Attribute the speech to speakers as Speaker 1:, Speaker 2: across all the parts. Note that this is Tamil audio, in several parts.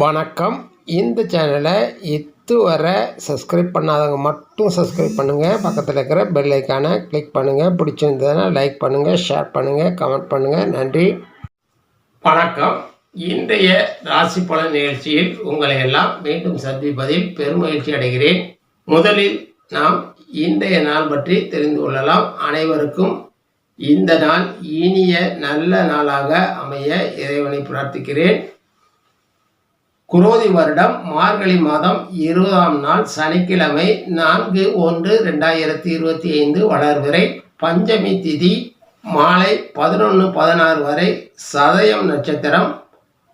Speaker 1: வணக்கம். இந்த சேனலை இதுவரை சப்ஸ்கிரைப் பண்ணாதவங்க மட்டும் சப்ஸ்கிரைப் பண்ணுங்கள். பக்கத்தில் இருக்கிற பெல் ஐக்கானை கிளிக் பண்ணுங்கள். பிடிச்சிருந்ததுன்னா லைக் பண்ணுங்கள், ஷேர் பண்ணுங்கள், கமெண்ட் பண்ணுங்கள். நன்றி. வணக்கம். இன்றைய ராசி பலன் நிகழ்ச்சியில் உங்களை எல்லாம் மீண்டும் சந்திப்பதில் பெருமகிழ்ச்சி அடைகிறேன். முதலில் நாம் இன்றைய நாள் பற்றி தெரிந்து கொள்ளலாம். அனைவருக்கும் இந்த நாள் இனிய நல்ல நாளாக அமைய இறைவனை பிரார்த்திக்கிறேன். குரோதி வருடம் மார்கழி மாதம் 20ஆம் நாள் சனிக்கிழமை 4/1/2025 வளர்விறை பஞ்சமி திதி மாலை 11:16 வரை, சதயம் நட்சத்திரம்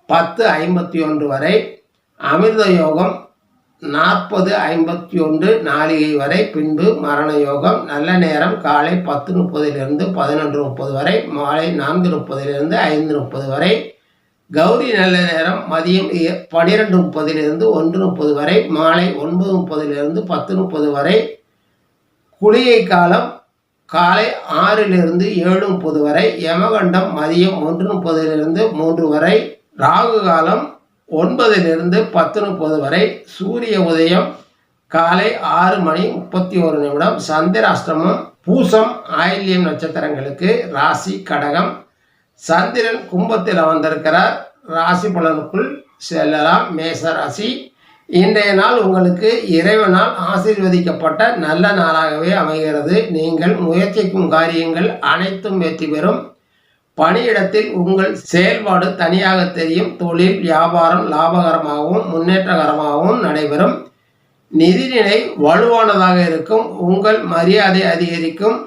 Speaker 1: 10:51 வரை, அமிர்த யோகம் 40:51 நாளிகை வரை, பின்பு மரண யோகம். நல்ல நேரம் காலை 10:30 11:30 வரை, மாலை 4:30 5:30 வரை. கௌரி நல்ல நேரம் மதியம் 12:30 1:30 வரை, மாலை 9:30 10:30 வரை. குளிகை காலம் காலை 6 7:30 வரை, யமகண்டம் மதியம் 1:30 3 வரை, ராகு காலம் 9 10:30 வரை, சூரிய உதயம் காலை 6:31. சந்திராஷ்டமம் பூசம் ஆயில்யம் நட்சத்திரங்களுக்கு. ராசி கடகம். சந்திரன் கும்பத்தில் அமர்ந்திருக்கிறார். ராசி பலனுக்குள் செல்லலாம். மேச ராசி. இன்றைய நாள் உங்களுக்கு இறைவனால் ஆசீர்வதிக்கப்பட்ட நல்ல நாளாகவே அமைகிறது. நீங்கள் முயற்சிக்கும் காரியங்கள் அனைத்தும் வெற்றி பெறும். பணியிடத்தில் உங்கள் செயல்பாடு தனியாக தெரியும். தொழில் வியாபாரம் லாபகரமாகவும் முன்னேற்றகரமாகவும் நடைபெறும். நிதிநிலை வலுவானதாக இருக்கும். உங்கள் மரியாதை அதிகரிக்கும்.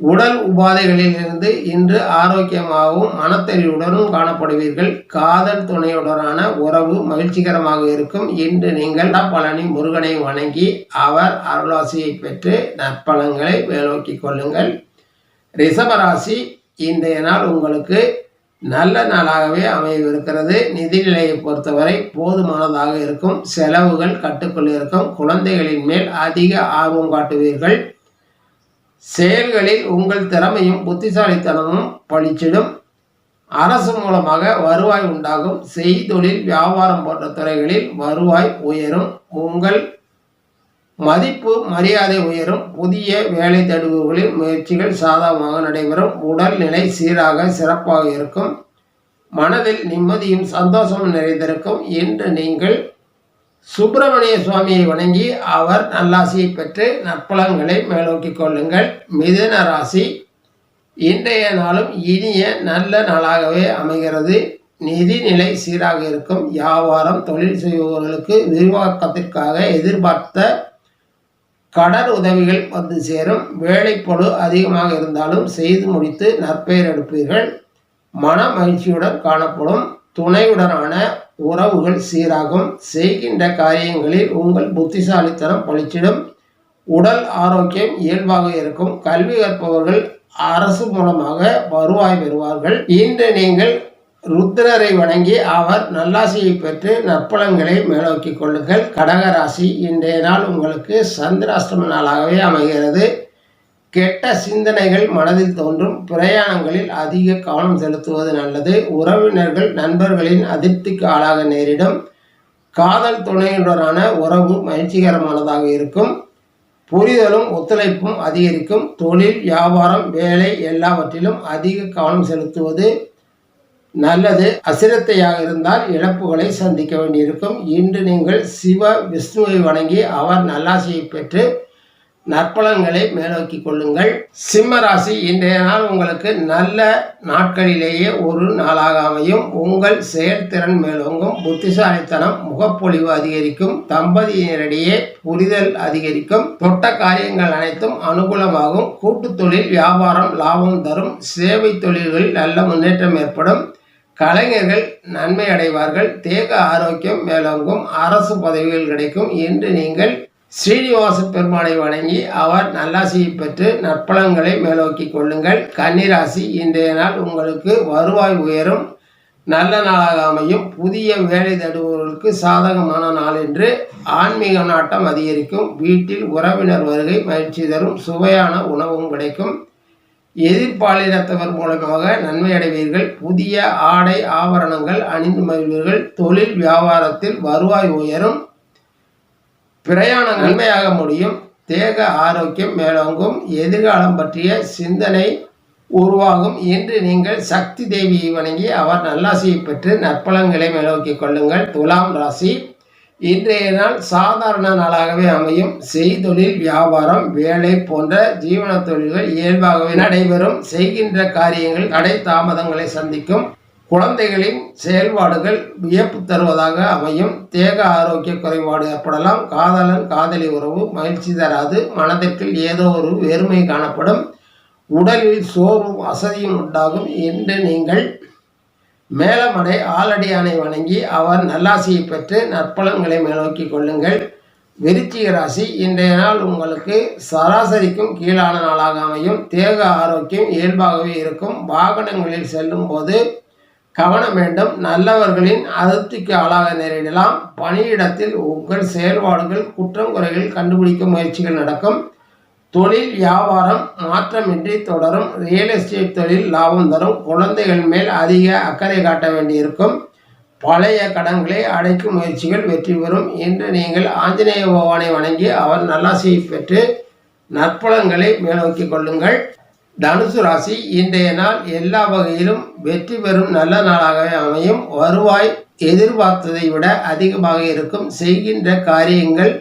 Speaker 1: உடல் உபாதைகளில் இருந்து இன்று ஆரோக்கியமாகவும் மனத்தெளிவுடனும் காணப்படுவீர்கள். காதல் துணையுடனான உறவு மகிழ்ச்சிகரமாக இருக்கும். இன்று நீங்கள் பழனி முருகனை வணங்கி அவர் அருளாசியை பெற்று நற்பலன்களை மேலோக்கிக் கொள்ளுங்கள். ரிஷபராசி. இன்றைய நாள் உங்களுக்கு நல்ல நாளாகவே அமையவிருக்கிறது. நிதிநிலையை பொறுத்தவரை போதுமானதாக இருக்கும். செலவுகள் கட்டுக்குள் இருக்கும். குழந்தைகளின் மேல் அதிக ஆர்வம் காட்டுவீர்கள். செயல்களில் உங்கள் திறமையும் புத்திசாலித்தனமும் பளிச்சிடும். அரசு மூலமாக வருவாய் உண்டாகும். செய்தொழில் வியாபாரம் போன்ற துறைகளில் வருவாய் உயரும். உங்கள் மதிப்பு மரியாதை உயரும். புதிய வேலை தேடுபவர்களின் முயற்சிகள் சாதகமாக நடைபெறும். உடல்நிலை சீராக சிறப்பாக இருக்கும். மனதில் நிம்மதியும் சந்தோஷமும் நிறைந்திருக்கும். இன்று நீங்கள் சுப்பிரமணிய சுவாமியை வணங்கி அவர் நல்லாசியை பெற்று நற்பலன்களை மேலோக்கிக் கொள்ளுங்கள். மிதுன ராசி. இன்றைய நாளும் இனிய நல்ல நாளாகவே அமைகிறது. நிதிநிலை சீராக இருக்கும். வியாபாரம் தொழில் செய்பவர்களுக்கு விரிவாக்கத்திற்காக எதிர்பார்த்த கடன் உதவிகள் வந்து சேரும். வேலைப்பளு அதிகமாக இருந்தாலும் செய்து முடித்து நற்பெயர் எடுப்பீர்கள். மன மகிழ்ச்சியுடன் காணப்படும். துணையுடனான உறவுகள் சீராகும். செய்கின்ற காரியங்களில் உங்கள் புத்திசாலித்தனம் பளிச்சிடும். உடல் ஆரோக்கியம் இயல்பாக இருக்கும். கல்வி கற்பவர்கள் அரசு மூலமாக வருவாய் பெறுவார்கள். இன்று நீங்கள் ருத்ரரை வணங்கி அவர் நல்லாசியை பெற்று நற்பலன்களை மேலோக்கிக் கொள்ளுங்கள். கடகராசி. இன்றைய நாள் உங்களுக்கு சந்திராஷ்டம நாளாகவே அமைகிறது. கெட்ட சிந்தனைகள் மனதில் தோன்றும். பிரயாணங்களில் அதிக கவனம் செலுத்துவது நல்லது. உறவினர்கள் நண்பர்களின் அதிருப்திக்கு ஆளாக நேரிடும். காதல் துணையுடனான உறவு மகிழ்ச்சிகரமானதாக இருக்கும். புரிதலும் ஒத்துழைப்பும் அதிகரிக்கும். தொழில் வியாபாரம் வேலை எல்லாவற்றிலும் அதிக கவனம் செலுத்துவது நல்லது. அசிரத்தையாக இருந்தால் இழப்புகளை சந்திக்க வேண்டியிருக்கும். இன்று நீங்கள் சிவ விஷ்ணுவை வணங்கி அவர் நல்லாசியை பெற்று நற்பலன்களை மேலோக்கிக் கொள்ளுங்கள். சிம்மராசி. இன்றைய நாள் உங்களுக்கு நல்ல நாட்களிலேயே ஒரு நாளாக அமையும். உங்கள் செயல்திறன் மேலோங்கும். புத்திசாலித்தனம் முகப்பொழிவு அதிகரிக்கும். தம்பதியினரிடையே புரிதல் அதிகரிக்கும். தொட்ட காரியங்கள் அனைத்தும் அனுகூலமாகும். கூட்டு தொழில் வியாபாரம் லாபம் தரும். சேவை தொழில்களில் நல்ல முன்னேற்றம் ஏற்படும். கலைஞர்கள் நன்மை அடைவார்கள். தேக ஆரோக்கியம் மேலோங்கும். அரசு பதவிகள் கிடைக்கும். இன்று நீங்கள் ஸ்ரீனிவாச பெருமானை வணங்கி அவர் நல்லாசியை பெற்று நற்பலன்களை மேலோக்கிக் கொள்ளுங்கள். கன்னிராசி. இன்றைய நாள் உங்களுக்கு வருவாய் உயரும். நல்ல நாளாக அமையும். புதிய வேலை தேடுபவர்களுக்கு சாதகமான நாள் என்று. ஆன்மீக நாட்டம் அதிகரிக்கும். வீட்டில் உறவினர் வருகை மகிழ்ச்சி தரும். சுவையான உணவும் கிடைக்கும். எதிர்பாலினத்தவர் மூலமாக நன்மை அடைவீர்கள். புதிய ஆடை ஆபரணங்கள் அணிந்து மகிழ்வீர்கள். தொழில் வியாபாரத்தில் வருவாய் உயரும். பிரயாணம் நன்மையாக முடியும். தேக ஆரோக்கியம் மேலோங்கும். எதிர்காலம் பற்றிய சிந்தனை உருவாகும். இன்று நீங்கள் சக்தி தேவியை வணங்கி அவர் நல்லாசியை பெற்று நற்பலன்களை மேலோக்கிக் கொள்ளுங்கள். துலாம் ராசி, இன்றைய நாள் சாதாரண நாளாகவே அமையும். செய்தொழில், வியாபாரம், வேலை போன்ற ஜீவன தொழில்கள் இயல்பாகவே நடைபெறும். செய்கின்ற காரியங்கள் தடை தாமதங்களை சந்திக்கும். குழந்தைகளின் செயல்பாடுகள் வியப்பு தருவதாக அமையும். தேக ஆரோக்கிய குறைபாடு ஏற்படலாம். காதலன் காதலி உறவு மகிழ்ச்சி தராது. மனதிற்கு ஏதோ ஒரு வெறுமை காணப்படும். உடலில் சோர்வும் அசதியும் உண்டாகும். என்று நீங்கள் மேலமடை ஆலடியானை வணங்கி அவர் நல்லாசியை பெற்று நற்பலன்களை மேலோக்கி கொள்ளுங்கள். விருச்சிக ராசி, இன்றைய நாள் உங்களுக்கு சராசரிக்கும் கீழான நாளாக அமையும். தேக ஆரோக்கியம் இயல்பாகவே இருக்கும். வாகனங்களில் செல்லும் போது கவனம் வேண்டும். நல்லவர்களின் அதிருப்திக்கு ஆளாக நேரிடலாம். பணியிடத்தில் உங்கள் செயல்பாடுகள் குற்றம் குறைகள் கண்டுபிடிக்கும் முயற்சிகள் நடக்கும். தொழில் வியாபாரம் மாற்றமின்றி தொடரும். ரியல் எஸ்டேட் தொழில் லாபம் தரும். குழந்தைகள் மேல் அதிக அக்கறை காட்ட வேண்டியிருக்கும். பழைய கடன்களை அடைக்கும் முயற்சிகள் வெற்றி பெறும். இன்று நீங்கள் ஆஞ்சநேய பகவானை வணங்கி அவர் நல்லாசியை பெற்று நற்பலன்களை மேலோக்கிக் கொள்ளுங்கள். தனுசு ராசி, இன்றைய நாள் எல்லா வகையிலும் வெற்றி பெறும் நல்ல நாளாகவே அமையும். வருவாய் எதிர்பார்த்ததை விட அதிகமாக இருக்கும். செய்கின்ற காரியங்கள்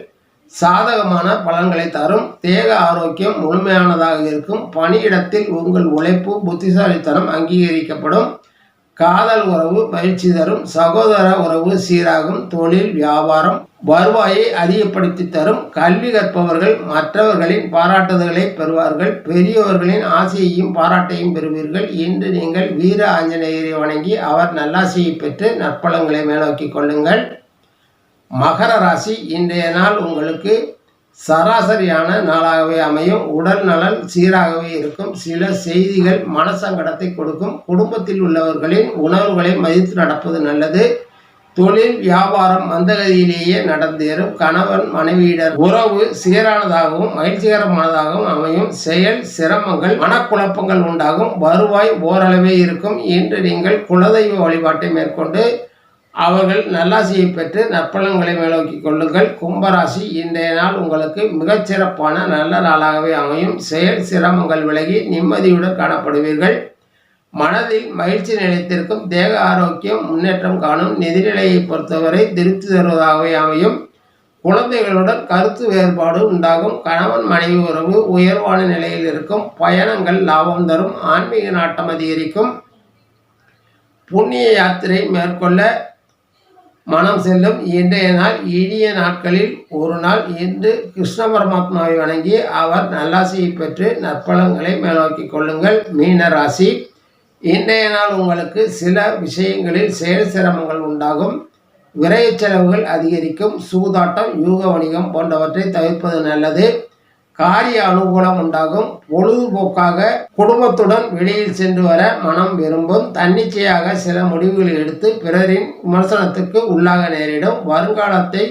Speaker 1: சாதகமான பலன்களை தரும். தேக ஆரோக்கியம் முழுமையானதாக இருக்கும். பணியிடத்தில் உங்கள் உழைப்பு புத்திசாலித்தனம் அங்கீகரிக்கப்படும். காதல் உறவு மகிழ்ச்சி தரும். சகோதர உறவு சீராகும். தொழில் வியாபாரம் வருவாயை அதிகப்படுத்தி தரும். கல்வி கற்பவர்கள் மற்றவர்களின் பாராட்டுதல்களை பெறுவார்கள். பெரியவர்களின் ஆசையையும் பாராட்டையும் பெறுவீர்கள். இன்று நீங்கள் வீர ஆஞ்சநேயரை வணங்கி அவர் நல்லாசியை பெற்று நற்பலன்களை மேலோக்கிக் கொள்ளுங்கள். மகர ராசி, இன்றைய நாள் உங்களுக்கு சராசரியான நாளாகவே அமையும். உடல் நலன் சீராகவே இருக்கும். சில செய்திகள் மனசங்கடத்தை கொடுக்கும். குடும்பத்தில் உள்ளவர்களின் உணர்வுகளை மதித்து நடப்பது நல்லது. தொழில் வியாபாரம் மந்தகதியிலேயே நடந்தேறும். கணவன் மனைவியினர் உறவு சீரானதாகவும் மகிழ்ச்சிகரமானதாகவும் அமையும். செயல் சிரமங்கள் மனக்குழப்பங்கள் உண்டாகும். வருவாய் ஓரளவே இருக்கும். இன்று நீங்கள் குலதெய்வ வழிபாட்டை மேற்கொண்டு அவர்கள் நல்லாசியை பெற்று நற்பலன்களை மேலோக்கிக் கொள்ளுங்கள். கும்பராசி, இன்றைய நாள் உங்களுக்கு மிகச்சிறப்பான நல்ல நாளாகவே அமையும். செயல் சிரமங்கள் விலகி நிம்மதியுடன் காணப்படுவீர்கள். மனதில் மகிழ்ச்சி நிலைத்திருக்கும். தேக ஆரோக்கியம் முன்னேற்றம் காணும். நிதிநிலையை பொறுத்தவரை திருப்தி தருவதாகவே அமையும். குழந்தைகளுடன் கருத்து வேறுபாடு உண்டாகும். கணவன் மனைவி உறவு உயர்வான நிலையில் இருக்கும். பயணங்கள் லாபம் தரும். ஆன்மீக நாட்டம் அதிகரிக்கும். புண்ணிய யாத்திரை மேற்கொள்ள மனம் செல்லும். இன்றைய நாள் இனிய நாட்களில் ஒரு நாள். இன்று கிருஷ்ண பரமாத்மாவை வணங்கி அவர் நல்லாசியை பெற்று நற்பலன்களை மேலோக்கிக் கொள்ளுங்கள். மீன ராசி, இன்றைய நாள் உங்களுக்கு சில விஷயங்களில் செயல் சிரமங்கள் உண்டாகும். விரைய செலவுகள் அதிகரிக்கும். சூதாட்டம் யூக வணிகம் போன்றவற்றை தவிர்ப்பது நல்லது. காரிய அனுகூலம் உண்டாகும். பொழுதுபோக்காக குடும்பத்துடன் வெளியில் சென்று வர மனம் விரும்பும். தன்னிச்சையாக சில முடிவுகளை எடுத்து பிறரின் விமர்சனத்துக்கு உள்ளாக நேரிடும். வருங்காலத்தை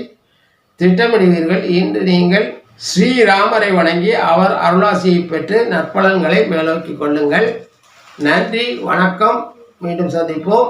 Speaker 1: திட்டமிடுவீர்கள். இன்று நீங்கள் ஸ்ரீராமரை வணங்கி அவர் அருளாசியை பெற்று நற்பலன்களை மேலோக்கிக் கொள்ளுங்கள். நன்றி, வணக்கம். மீண்டும் சந்திப்போம்.